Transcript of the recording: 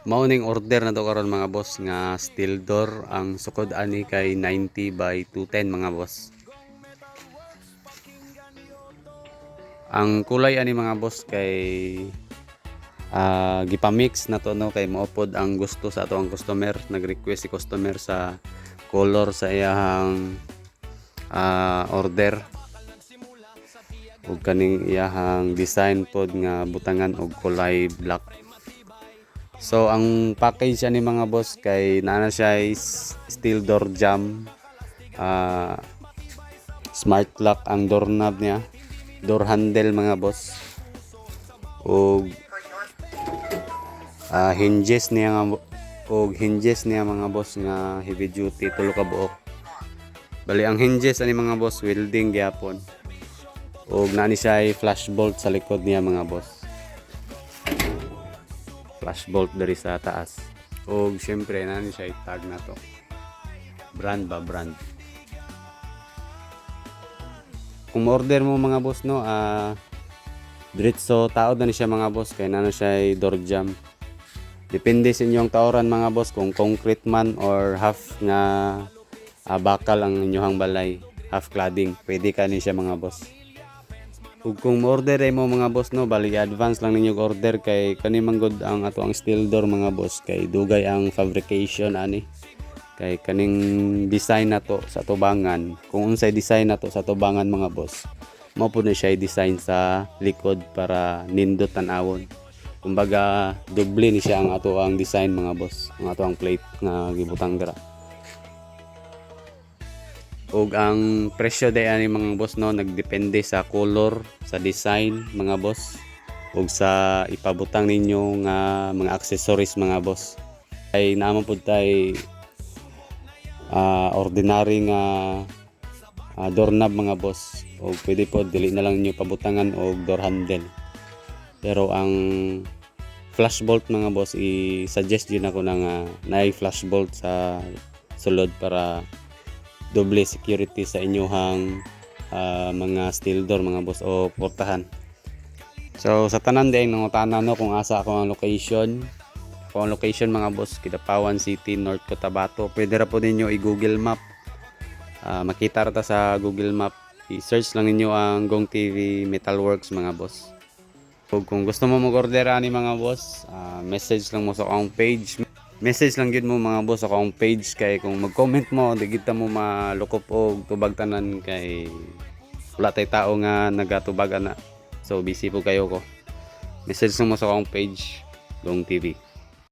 Mauning order na to karon mga boss nga steel door. Ang sukod ani kay 90 by 210 mga boss. Ang kulay ani mga boss kay gipamix na to no, kay maupod ang gusto sa ato ang customer. Nag-request si customer sa color sa iyang order ug kaning iyahang design pod nga butangan og kulay black. So ang package ani mga boss kay naana siya steel door jamb, smart lock ang doorknob niya, door handle mga boss, ug hinges niya mga boss nga heavy duty tulo ka buok. Bali ang hinges ani mga boss welding gyapon. Ug naani siya flash bolt sa likod niya mga boss. Flash bolt dari sa taas. Ug syempre naani siya tag na to. Brand. Kung order mo mga boss no, diretso taod na ni siya mga boss kay naano siya door jamb. Depende sa inyong taoran mga boss kung concrete man or half nga bakal ang inyong balay, half cladding, pwede ka ni siya mga boss. Ug kung order ay mo mga boss no, bali advance lang ninyo order kay kani manggod ang ato ang steel door mga boss kay dugay ang fabrication ani. Kay kaning design na to sa tubangan, kung unsay design na to sa tubangan mga boss, mao pud na siya design sa likod para nindot tan-awon. Kumbaga doble ni siya ang ato ang design mga boss, ang ato ang plate nga gibutang dira. Ug ang presyo day ani mga boss no, nagdepende sa color, sa design mga boss, ug sa ipabutang ninyo nga mga accessories mga boss. Ay naman pud tay ordinary nga doorknob mga boss, ug pwede po dili na lang niyo pabutangan og door handle. Pero ang flash bolt mga boss, i-suggest din ako na nga na flash bolt sa sulod para doble security sa inyong mga steel door mga boss o portahan. So sa tanan din nangutana no kung asa ako ang location. Kung ang location mga boss, Kidapawan City, North Cotabato. Pwede ra po ninyo i-Google Map. Makita ra ta sa Google Map. I-search lang ninyo ang Gong TV Metalworks mga boss. Kung gusto mo mag-order ani mga boss, message lang mo sa akong page. Message lang gid mo mga boss sa akong page kay kung mag-comment mo, di kita mo malukop og tubag tanan kay wala tay tao nga nagatubag ana. So busy po kayo ko. Message lang mo sa akong page, Gong TV.